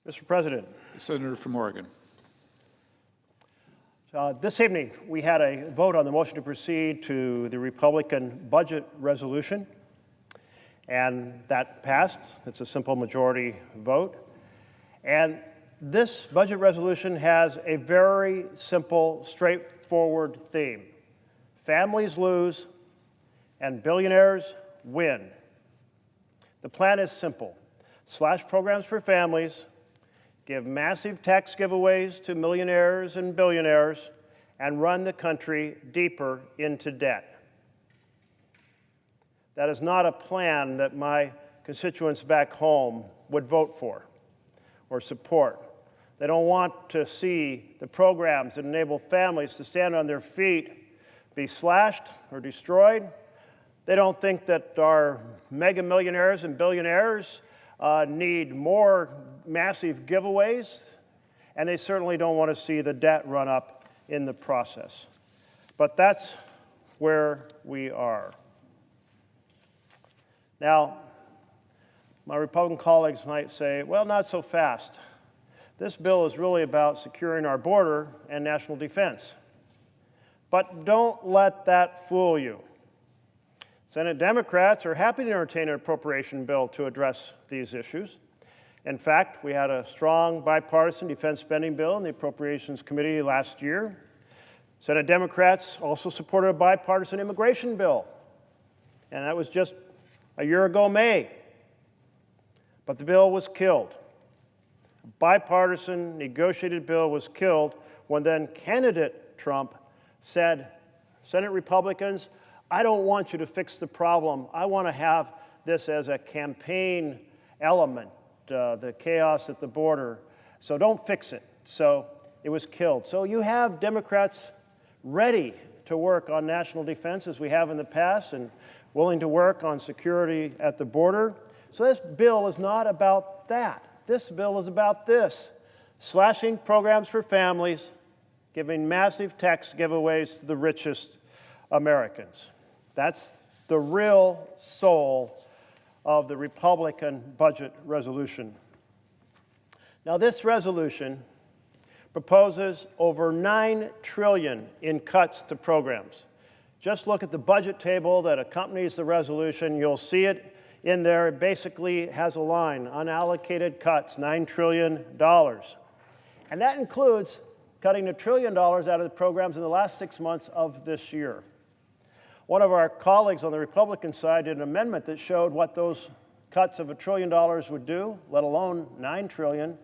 Mr. President. Senator from Oregon. This evening, we had a vote on the motion to proceed to the Republican budget resolution, and that passed. It's a simple majority vote. And this budget resolution has a very simple, straightforward theme. Families lose and billionaires win. The plan is simple. Slash programs for families, give massive tax giveaways to millionaires and billionaires, and run the country deeper into debt. That is not a plan that my constituents back home would vote for or support. They don't want to see the programs that enable families to stand on their feet be slashed or destroyed. They don't think that our mega millionaires and billionaires need more massive giveaways, and they certainly don't want to see the debt run up in the process. But that's where we are. Now, my Republican colleagues might say, well, not so fast. This bill is really about securing our border and national defense. But don't let that fool you. Senate Democrats are happy to entertain an appropriation bill to address these issues. In fact, we had a strong bipartisan defense spending bill in the Appropriations Committee last year. Senate Democrats also supported a bipartisan immigration bill, and that was just a year ago May. But the bill was killed. A bipartisan negotiated bill was killed when then candidate Trump said, Senate Republicans, I don't want you to fix the problem. I want to have this as a campaign element, the chaos at the border. So don't fix it. So it was killed. So you have Democrats ready to work on national defense as we have in the past and willing to work on security at the border. So this bill is not about that. This bill is about this: slashing programs for families, giving massive tax giveaways to the richest Americans. That's the real soul of the Republican budget resolution. Now, this resolution proposes over $9 trillion in cuts to programs. Just look at the budget table that accompanies the resolution. You'll see it in there. It basically has a line, unallocated cuts, $9 trillion. And that includes cutting $1 trillion out of the programs in the last 6 months of this year. One of our colleagues on the Republican side did an amendment that showed what those cuts of $1 trillion would do, let alone $9 trillion,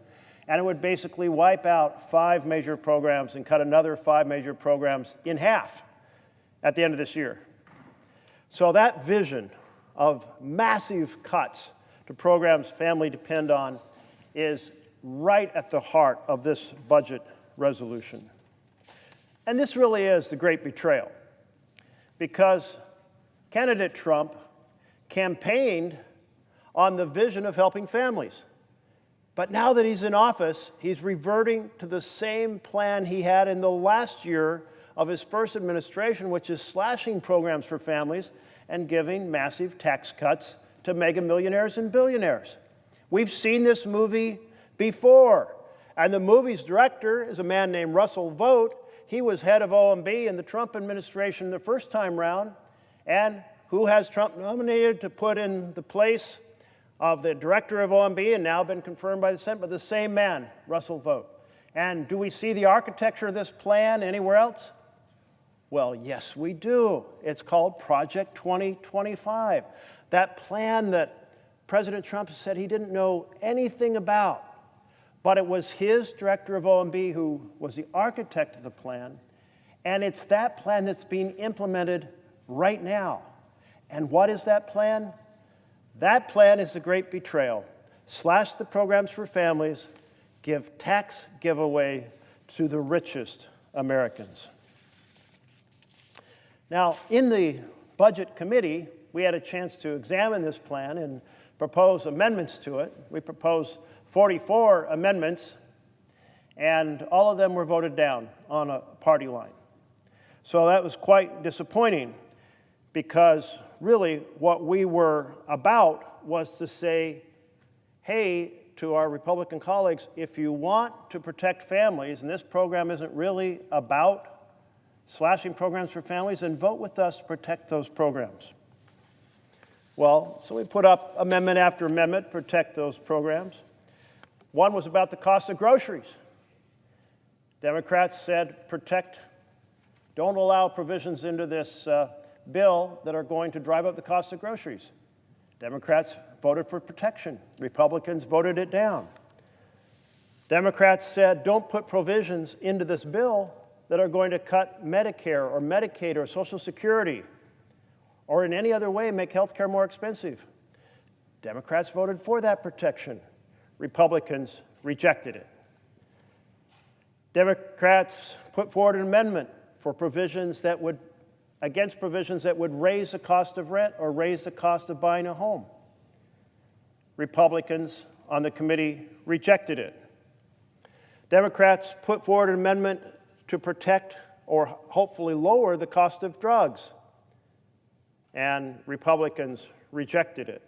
and it would basically wipe out 5 major programs and cut another 5 major programs in half at the end of this year. So that vision of massive cuts to programs families depend on is right at the heart of this budget resolution. And this really is the great betrayal, because candidate Trump campaigned on the vision of helping families. But now that he's in office, he's reverting to the same plan he had in the last year of his first administration, which is slashing programs for families and giving massive tax cuts to mega millionaires and billionaires. We've seen this movie before, and the movie's director is a man named Russell Vought. He was head of OMB in the Trump administration the first time round, and who has Trump nominated to put in the place of the director of OMB, and now been confirmed by the Senate, but the same man, Russell Vought. And do we see the architecture of this plan anywhere else? Well, yes, we do. It's called Project 2025. That plan that President Trump said he didn't know anything about, but it was his director of OMB who was the architect of the plan, and it's that plan that's being implemented right now. And what is that plan? That plan is the great betrayal. Slash the programs for families, give tax giveaway to the richest Americans. Now, in the Budget Committee, we had a chance to examine this plan and propose amendments to it. We proposed 44 amendments, and all of them were voted down on a party line. So that was quite disappointing, because really what we were about was to say, hey, to our Republican colleagues, if you want to protect families, and this program isn't really about slashing programs for families, then vote with us to protect those programs. Well, so we put up amendment after amendment to protect those programs. One was about the cost of groceries. Democrats said, don't allow provisions into this bill that are going to drive up the cost of groceries. Democrats voted for protection. Republicans voted it down. Democrats said, don't put provisions into this bill that are going to cut Medicare or Medicaid or Social Security or in any other way make health care more expensive. Democrats voted for that protection. Republicans rejected it. Democrats put forward an amendment for against provisions that would raise the cost of rent or raise the cost of buying a home. Republicans on the committee rejected it. Democrats put forward an amendment to protect or hopefully lower the cost of drugs, and Republicans rejected it.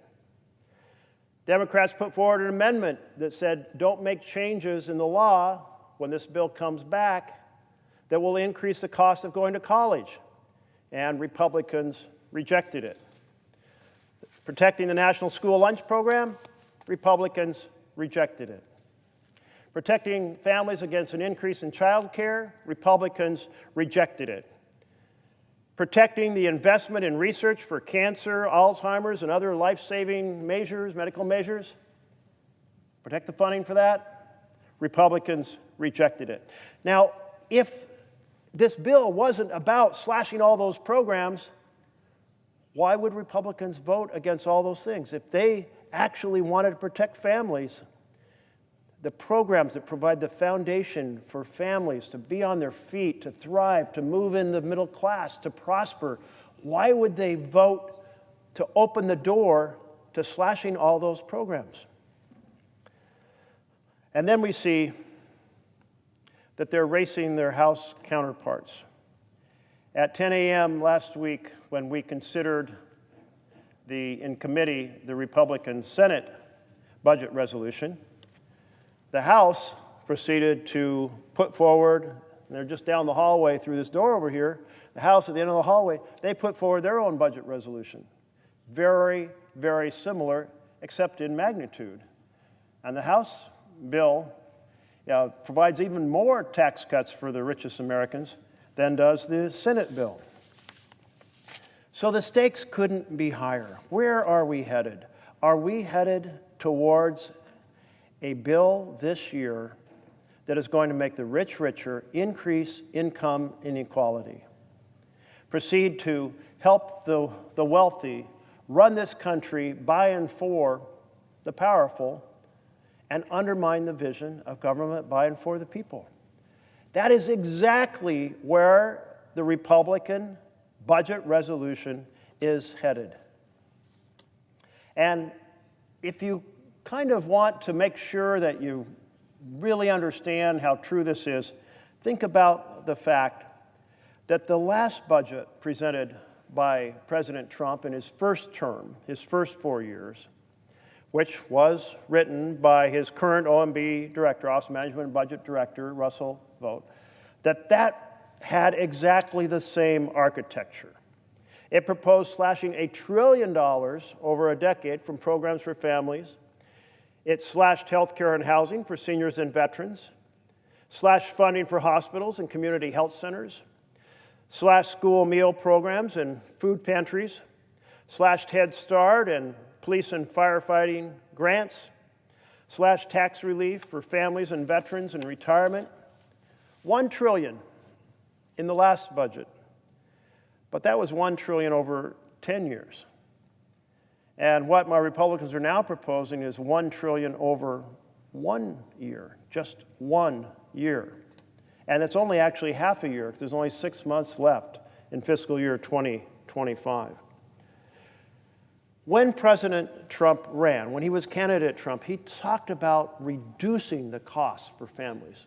Democrats put forward an amendment that said don't make changes in the law when this bill comes back that will increase the cost of going to college, and Republicans rejected it. Protecting the National School Lunch Program, Republicans rejected it. Protecting families against an increase in child care, Republicans rejected it. Protecting the investment in research for cancer, Alzheimer's, and other life-saving measures, medical measures, protect the funding for that, Republicans rejected it. Now, if this bill wasn't about slashing all those programs, why would Republicans vote against all those things? If they actually wanted to protect families, the programs that provide the foundation for families to be on their feet, to thrive, to move in the middle class, to prosper, why would they vote to open the door to slashing all those programs? And then we see that they're racing their House counterparts. At 10 a.m. last week, when we considered in committee the Republican Senate budget resolution, the House proceeded to put forward, and they're just down the hallway through this door over here, the House at the end of the hallway, they put forward their own budget resolution. Very, very similar, except in magnitude. And the House bill provides even more tax cuts for the richest Americans than does the Senate bill. So the stakes couldn't be higher. Where are we headed? Are we headed towards a bill this year that is going to make the rich richer, increase income inequality, proceed to help the wealthy run this country by and for the powerful, and undermine the vision of government by and for the people? That is exactly where the Republican budget resolution is headed. And if you kind of want to make sure that you really understand how true this is, think about the fact that the last budget presented by President Trump in his first term, his first 4 years, which was written by his current OMB director, Office of Management and Budget Director, Russell Vought, that had exactly the same architecture. It proposed slashing $1 trillion over a decade from programs for families. It slashed health care and housing for seniors and veterans, slashed funding for hospitals and community health centers, slashed school meal programs and food pantries, slashed Head Start and police and firefighting grants, slashed tax relief for families and veterans and retirement. $1 trillion in the last budget, but that was $1 trillion over 10 years. And what my Republicans are now proposing is $1 trillion over 1 year, just 1 year. And it's only actually half a year, because there's only 6 months left in fiscal year 2025. When President Trump ran, when he was candidate Trump, he talked about reducing the costs for families.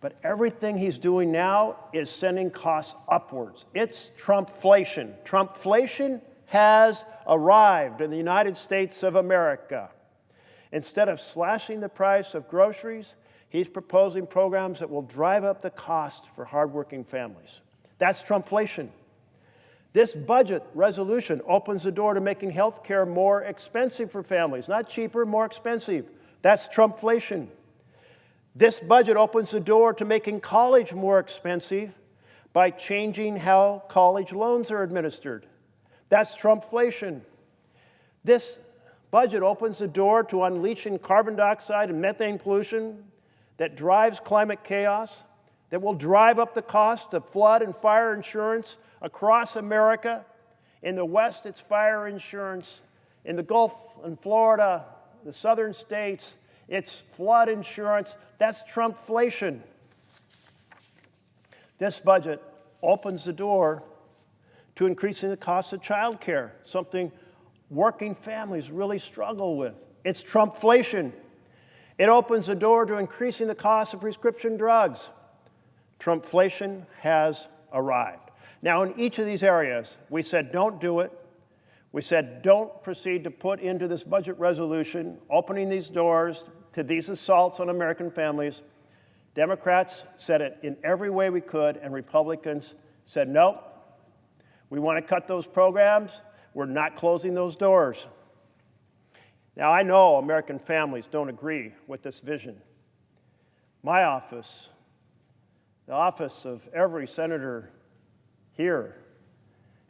But everything he's doing now is sending costs upwards. It's Trumpflation. Trumpflation has arrived in the United States of America. Instead of slashing the price of groceries, he's proposing programs that will drive up the cost for hardworking families. That's Trumpflation. This budget resolution opens the door to making health care more expensive for families. Not cheaper, more expensive. That's Trumpflation. This budget opens the door to making college more expensive by changing how college loans are administered. That's Trumpflation. This budget opens the door to unleashing carbon dioxide and methane pollution that drives climate chaos, that will drive up the cost of flood and fire insurance across America. In the West, it's fire insurance. In the Gulf and Florida, the southern states, it's flood insurance. That's Trumpflation. This budget opens the door to increasing the cost of child care, something working families really struggle with. It's Trumpflation. It opens the door to increasing the cost of prescription drugs. Trumpflation has arrived. Now, in each of these areas, we said don't do it. We said don't proceed to put into this budget resolution, opening these doors to these assaults on American families. Democrats said it in every way we could, and Republicans said, nope, we want to cut those programs. We're not closing those doors. Now, I know American families don't agree with this vision. My office, the office of every senator here,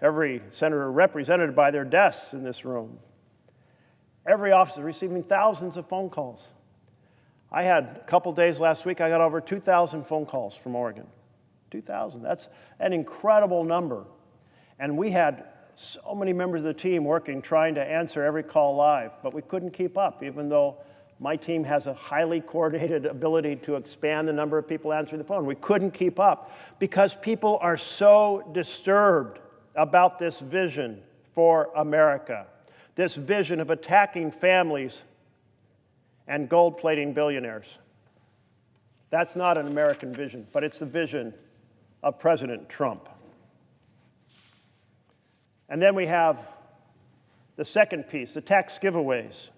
every senator represented by their desks in this room, every office is receiving thousands of phone calls. I had a couple days last week, I got over 2,000 phone calls from Oregon. 2,000, that's an incredible number. And we had so many members of the team working, trying to answer every call live, but we couldn't keep up, even though my team has a highly coordinated ability to expand the number of people answering the phone. We couldn't keep up because people are so disturbed about this vision for America, this vision of attacking families and gold-plating billionaires. That's not an American vision, but it's the vision of President Trump. And then we have the second piece, the tax giveaways.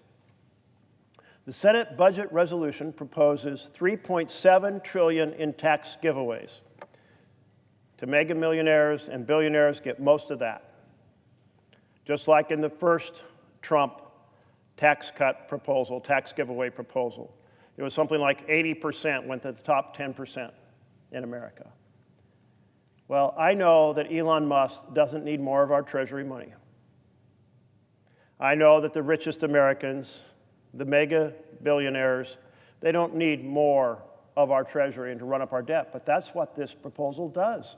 The Senate budget resolution proposes $3.7 trillion in tax giveaways. To mega millionaires and billionaires get most of that. Just like in the first Trump tax cut proposal, tax giveaway proposal. It was something like 80% went to the top 10% in America. Well, I know that Elon Musk doesn't need more of our Treasury money. I know that the richest Americans, the mega billionaires, they don't need more of our Treasury and to run up our debt, but that's what this proposal does.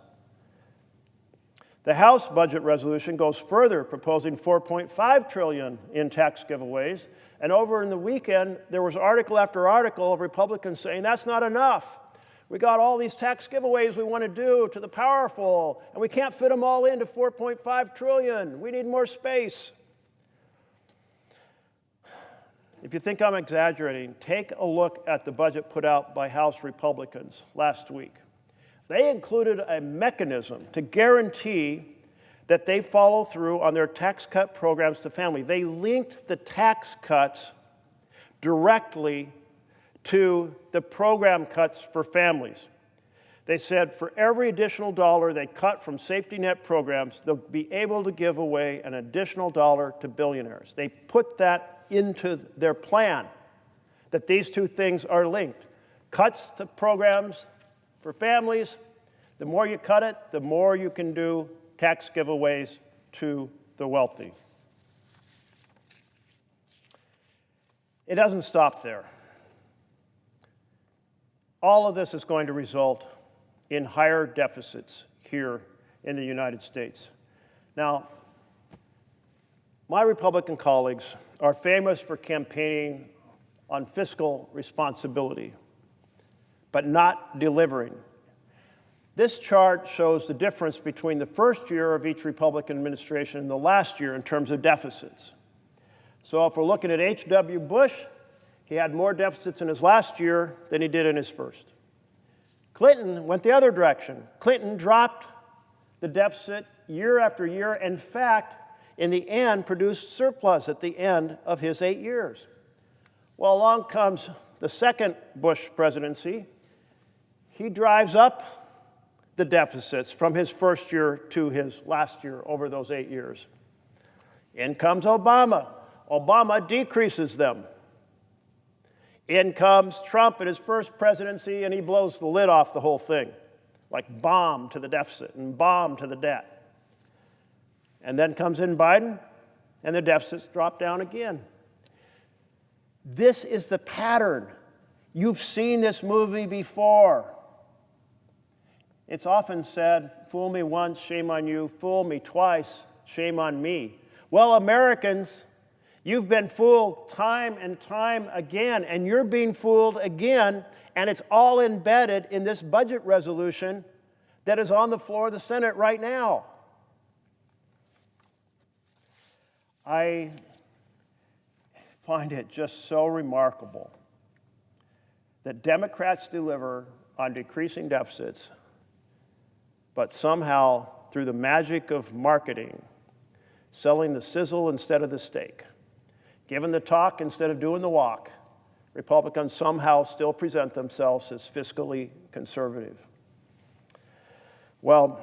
The House budget resolution goes further, proposing $4.5 trillion in tax giveaways, and over in the weekend, there was article after article of Republicans saying that's not enough. We got all these tax giveaways we want to do to the powerful, and we can't fit them all into $4.5 trillion. We need more space. If you think I'm exaggerating, take a look at the budget put out by House Republicans last week. They included a mechanism to guarantee that they follow through on their tax cut programs to family. They linked the tax cuts directly to the program cuts for families. They said for every additional dollar they cut from safety net programs, they'll be able to give away an additional dollar to billionaires. They put that into their plan, that these two things are linked. Cuts to programs for families, the more you cut it, the more you can do tax giveaways to the wealthy. It doesn't stop there. All of this is going to result in higher deficits here in the United States. Now, my Republican colleagues are famous for campaigning on fiscal responsibility, but not delivering. This chart shows the difference between the first year of each Republican administration and the last year in terms of deficits. So if we're looking at H.W. Bush, he had more deficits in his last year than he did in his first. Clinton went the other direction. Clinton dropped the deficit year after year. In fact, in the end, produced surplus at the end of his 8 years. Well, along comes the second Bush presidency. He drives up the deficits from his first year to his last year over those 8 years. In comes Obama. Obama decreases them. In comes Trump in his first presidency, and he blows the lid off the whole thing, like bomb to the deficit and bomb to the debt. And then comes in Biden, and the deficits drop down again. This is the pattern. You've seen this movie before. It's often said, fool me once, shame on you. Fool me twice, shame on me. Well, Americans, you've been fooled time and time again, and you're being fooled again, and it's all embedded in this budget resolution that is on the floor of the Senate right now. I find it just so remarkable that Democrats deliver on decreasing deficits, but somehow, through the magic of marketing, selling the sizzle instead of the steak, giving the talk instead of doing the walk, Republicans somehow still present themselves as fiscally conservative. Well,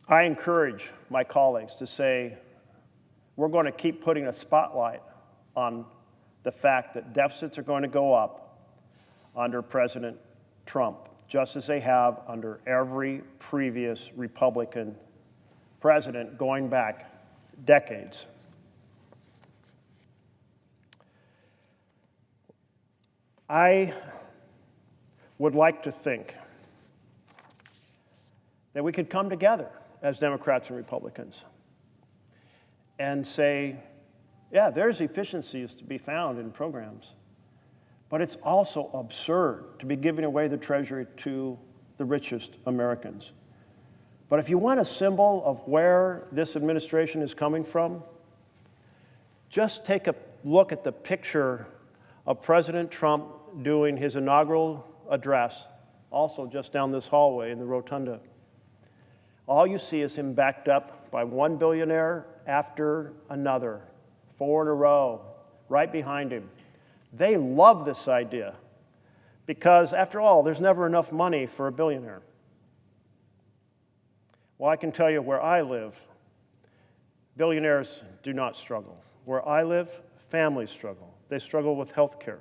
I encourage my colleagues to say, we're going to keep putting a spotlight on the fact that deficits are going to go up under President Trump, just as they have under every previous Republican president going back decades. I would like to think that we could come together as Democrats and Republicans and say, yeah, there's efficiencies to be found in programs, but it's also absurd to be giving away the treasury to the richest Americans. But if you want a symbol of where this administration is coming from, just take a look at the picture of President Trump doing his inaugural address, also just down this hallway in the rotunda. All you see is him backed up by one billionaire after another, 4 in a row, right behind him. They love this idea because, after all, there's never enough money for a billionaire. Well, I can tell you where I live, billionaires do not struggle. Where I live, families struggle. They struggle with health care.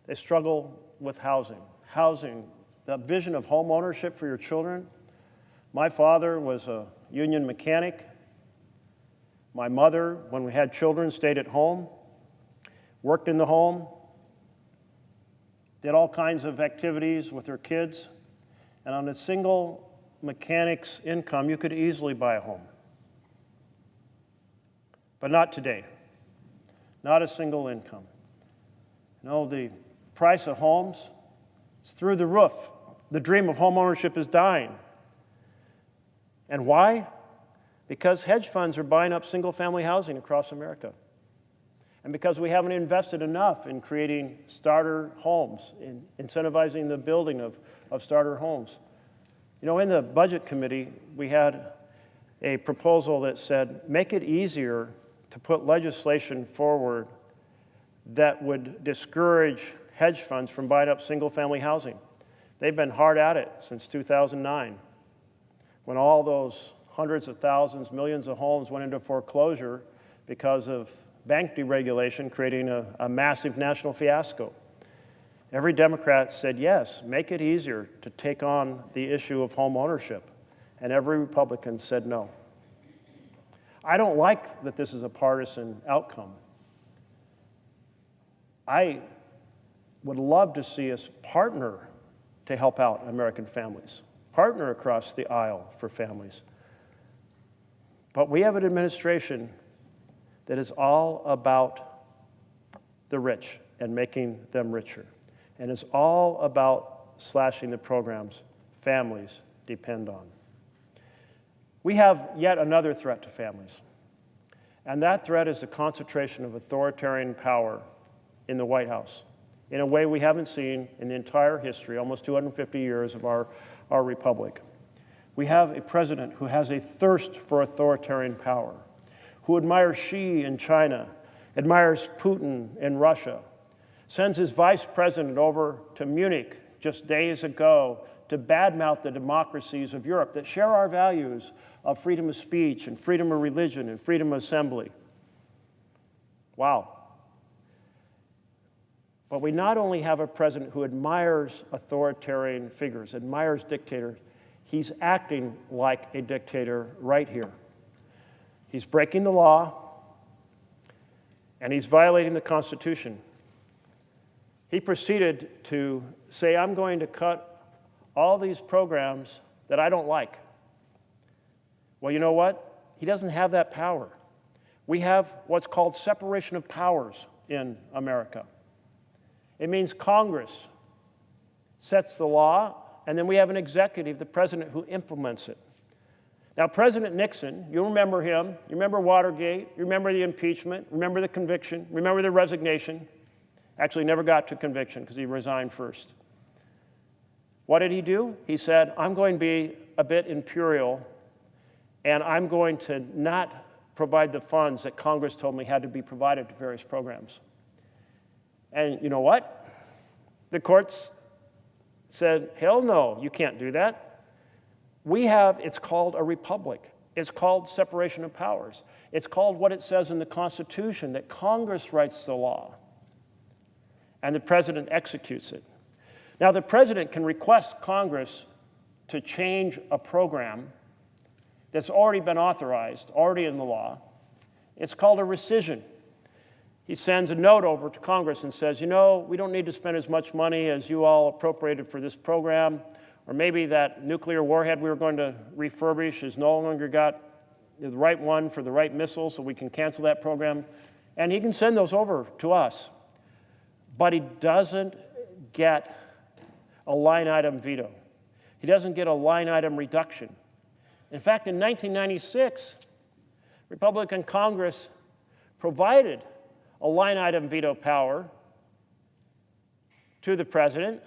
They struggle with housing. Housing, the vision of home ownership for your children. My father was a union mechanic. My mother, when we had children, stayed at home, worked in the home, did all kinds of activities with her kids, and on a single mechanic's income, you could easily buy a home. But not today. Not a single income. No, the price of homes is through the roof. The dream of home ownership is dying. And why? Because hedge funds are buying up single-family housing across America. And because we haven't invested enough in creating starter homes, in incentivizing the building of starter homes. You know, in the Budget Committee, we had a proposal that said, make it easier to put legislation forward that would discourage hedge funds from buying up single-family housing. They've been hard at it since 2009, when all those hundreds of thousands, millions of homes went into foreclosure because of bank deregulation, creating a massive national fiasco. Every Democrat said, yes, make it easier to take on the issue of home ownership. And every Republican said no. I don't like that this is a partisan outcome. I would love to see us partner to help out American families, partner across the aisle for families. But we have an administration that is all about the rich and making them richer, and is all about slashing the programs families depend on. We have yet another threat to families, and that threat is the concentration of authoritarian power in the White House in a way we haven't seen in the entire history, almost 250 years of our republic. We have a president who has a thirst for authoritarian power, who admires Xi in China, admires Putin in Russia, sends his vice president over to Munich just days ago to badmouth the democracies of Europe that share our values of freedom of speech and freedom of religion and freedom of assembly. Wow. But we not only have a president who admires authoritarian figures, admires dictators, he's acting like a dictator right here. He's breaking the law, and he's violating the Constitution. He proceeded to say, I'm going to cut all these programs that I don't like. Well, you know what? He doesn't have that power. We have what's called separation of powers in America. It means Congress sets the law, and then we have an executive, the president, who implements it. Now, President Nixon, you remember him, you remember Watergate, you remember the impeachment, remember the conviction, remember the resignation. Actually never got to conviction because he resigned first. What did he do? He said, I'm going to be a bit imperial, and I'm going to not provide the funds that Congress told me had to be provided to various programs. And you know what? The courts said, hell no, you can't do that. We have, it's called a republic. It's called separation of powers. It's called what it says in the Constitution, that Congress writes the law, and the president executes it. Now, the president can request Congress to change a program that's already been authorized, already in the law. It's called a rescission. He sends a note over to Congress and says, you know, we don't need to spend as much money as you all appropriated for this program, or maybe that nuclear warhead we were going to refurbish has no longer got the right one for the right missile, so we can cancel that program. And he can send those over to us. But he doesn't get a line item veto. He doesn't get a line item reduction. In fact, in 1996, Republican Congress provided a line item veto power to the president,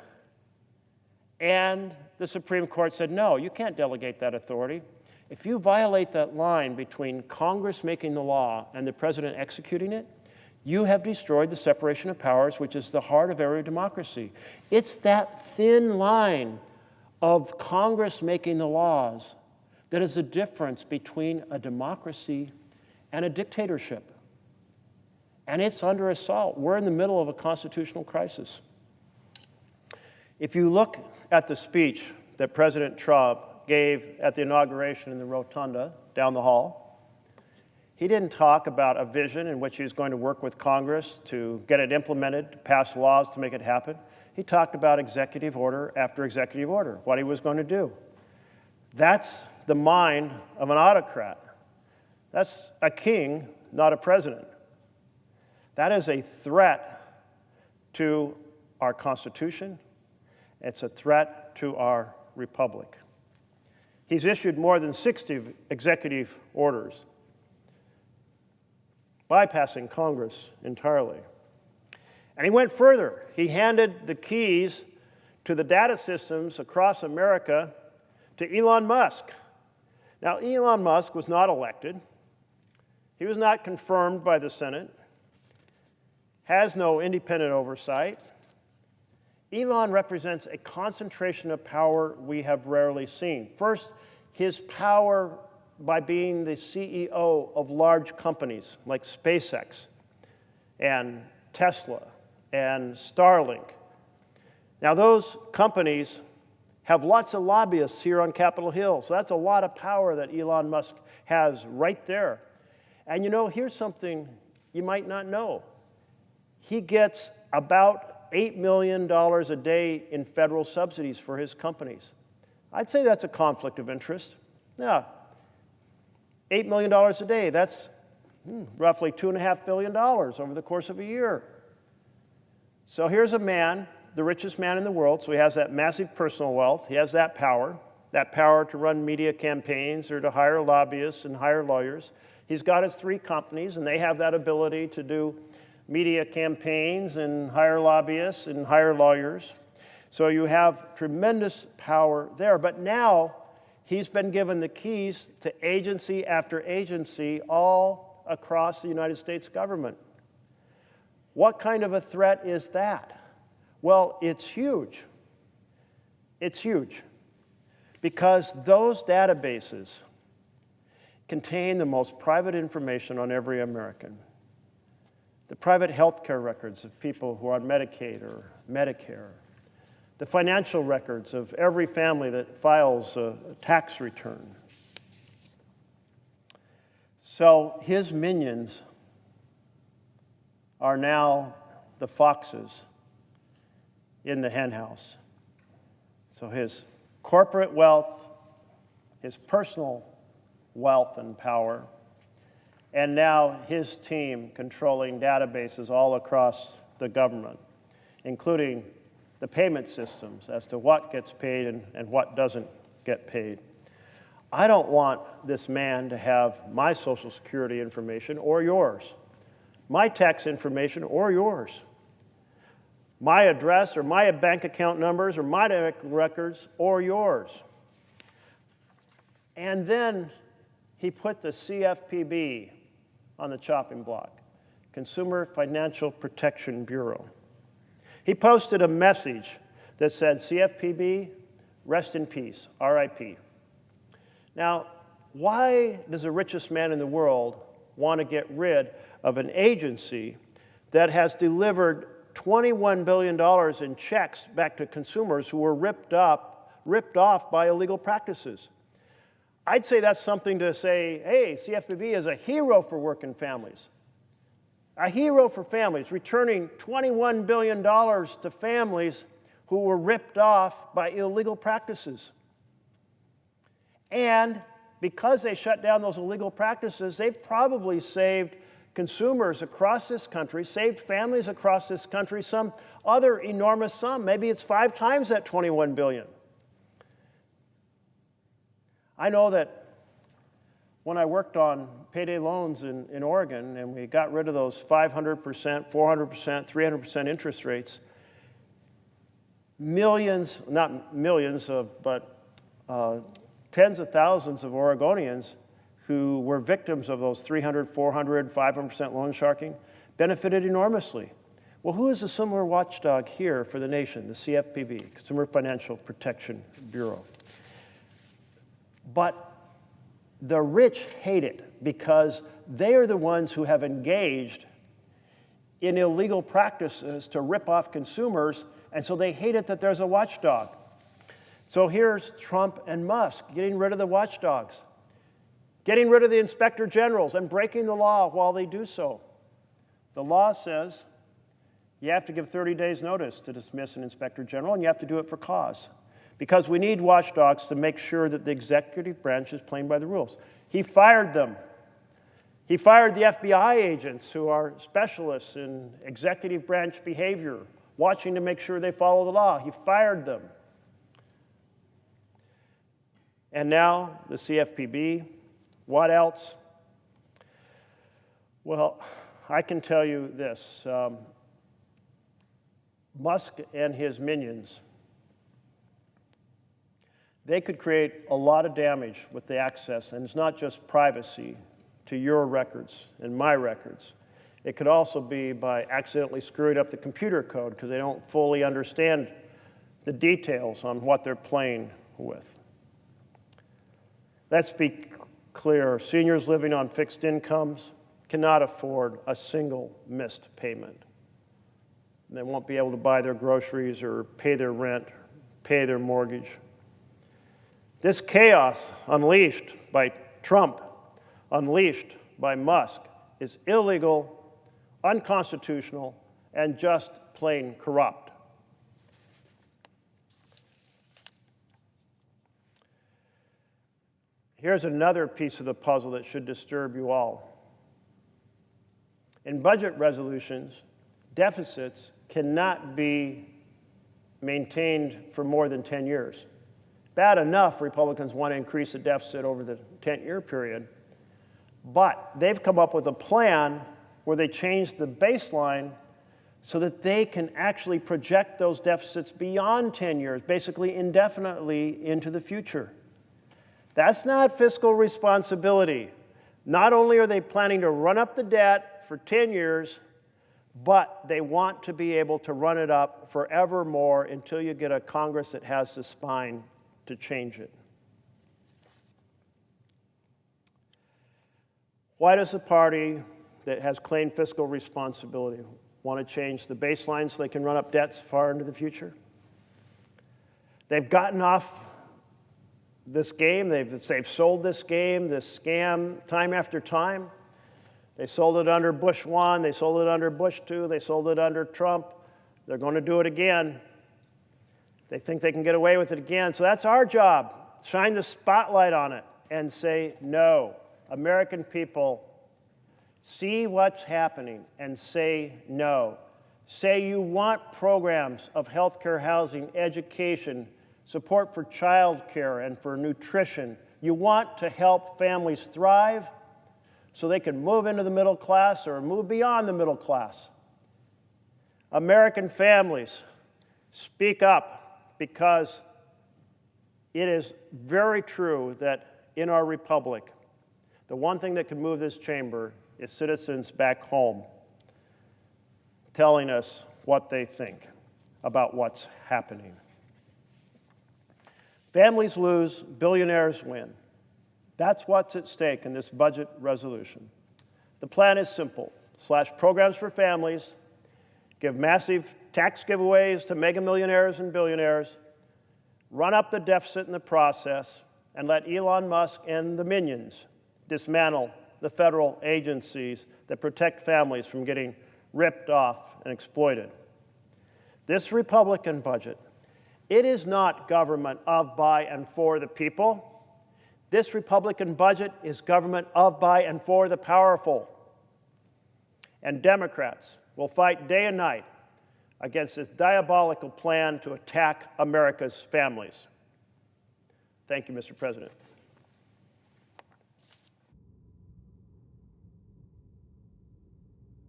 and the Supreme Court said, no, you can't delegate that authority. If you violate that line between Congress making the law and the president executing it, you have destroyed the separation of powers, which is the heart of every democracy. It's that thin line of Congress making the laws that is the difference between a democracy and a dictatorship. And it's under assault. We're in the middle of a constitutional crisis. If you look at the speech that President Trump gave at the inauguration in the rotunda down the hall, he didn't talk about a vision in which he was going to work with Congress to get it implemented, to pass laws to make it happen. He talked about executive order after executive order, what he was going to do. That's the mind of an autocrat. That's a king, not a president. That is a threat to our Constitution. It's a threat to our republic. He's issued more than 60 executive orders, bypassing Congress entirely. And he went further. He handed the keys to the data systems across America to Elon Musk. Now, Elon Musk was not elected. He was not confirmed by the Senate, has no independent oversight. Elon represents a concentration of power we have rarely seen. First, his power by being the CEO of large companies like SpaceX and Tesla and Starlink. Now, those companies have lots of lobbyists here on Capitol Hill, so that's a lot of power that Elon Musk has right there. And you know, here's something you might not know. He gets about $8 million a day in federal subsidies for his companies. I'd say that's a conflict of interest. Yeah, $8 million a day, that's roughly $2.5 billion over the course of a year. So here's a man, the richest man in the world, so he has that massive personal wealth, he has that power to run media campaigns or to hire lobbyists and hire lawyers. He's got his 3 companies, and they have that ability to do media campaigns and hire lobbyists and hire lawyers. So you have tremendous power there. But now he's been given the keys to agency after agency all across the United States government. What kind of a threat is that? Well, it's huge. It's huge because those databases contain the most private information on every American. The private health care records of people who are on Medicaid or Medicare. The financial records of every family that files a tax return. So his minions are now the foxes in the henhouse. So his corporate wealth, his personal wealth and power, and now his team controlling databases all across the government, including the payment systems as to what gets paid and what doesn't get paid. I don't want this man to have my Social Security information or yours, my tax information or yours, my address or my bank account numbers or my records or yours. And then he put the CFPB on the chopping block, Consumer Financial Protection Bureau. He posted a message that said, CFPB, rest in peace, RIP. Now, why does the richest man in the world want to get rid of an agency that has delivered $21 billion in checks back to consumers who were ripped off by illegal practices? I'd say that's something to say, hey, CFPB is a hero for working families. A hero for families, returning $21 billion to families who were ripped off by illegal practices. And because they shut down those illegal practices, they've probably saved consumers across this country, saved families across this country some other enormous sum. Maybe it's 5 times that $21 billion. I know that when I worked on payday loans in Oregon and we got rid of those 500%, 400%, 300% interest rates, millions, not millions, but tens of thousands of Oregonians who were victims of those 300, 400, 500% loan sharking benefited enormously. Well, who is the similar watchdog here for the nation? The CFPB, Consumer Financial Protection Bureau. But the rich hate it because they are the ones who have engaged in illegal practices to rip off consumers, and so they hate it that there's a watchdog. So here's Trump and Musk getting rid of the watchdogs, getting rid of the inspector generals and breaking the law while they do so. The law says you have to give 30 days notice to dismiss an inspector general, and you have to do it for cause. Because we need watchdogs to make sure that the executive branch is playing by the rules. He fired them. He fired the FBI agents who are specialists in executive branch behavior, watching to make sure they follow the law. He fired them. And now the CFPB. What else? Well, I can tell you this. Musk and his minions, they could create a lot of damage with the access, and it's not just privacy to your records and my records. It could also be by accidentally screwing up the computer code because they don't fully understand the details on what they're playing with. Let's be clear, seniors living on fixed incomes cannot afford a single missed payment. They won't be able to buy their groceries or pay their rent, pay their mortgage. This chaos unleashed by Trump, unleashed by Musk, is illegal, unconstitutional, and just plain corrupt. Here's another piece of the puzzle that should disturb you all. In budget resolutions, deficits cannot be maintained for more than 10 years. Bad enough Republicans want to increase the deficit over the 10-year period, but they've come up with a plan where they change the baseline so that they can actually project those deficits beyond 10 years, basically indefinitely into the future. That's not fiscal responsibility. Not only are they planning to run up the debt for 10 years, but they want to be able to run it up forevermore until you get a Congress that has the spine to change it. Why does the party that has claimed fiscal responsibility want to change the baseline so they can run up debts far into the future? They've gotten off this game. They've sold this game, this scam, time after time. They sold it under Bush 1, they sold it under Bush 2, they sold it under Trump. They're going to do it again. They think they can get away with it again. So that's our job. Shine the spotlight on it and say no. American people, see what's happening and say no. Say you want programs of health care, housing, education, support for child care and for nutrition. You want to help families thrive so they can move into the middle class or move beyond the middle class. American families, speak up, because it is very true that in our republic, the one thing that can move this chamber is citizens back home telling us what they think about what's happening. Families lose, billionaires win. That's what's at stake in this budget resolution. The plan is simple. Slash programs for families, give massive tax giveaways to mega millionaires and billionaires, run up the deficit in the process, and let Elon Musk and the minions dismantle the federal agencies that protect families from getting ripped off and exploited. This Republican budget, it is not government of, by, and for the people. This Republican budget is government of, by, and for the powerful. And Democrats will fight day and night against this diabolical plan to attack America's families. Thank you, Mr. President.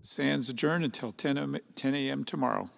Stands adjourned until 10 a.m. tomorrow.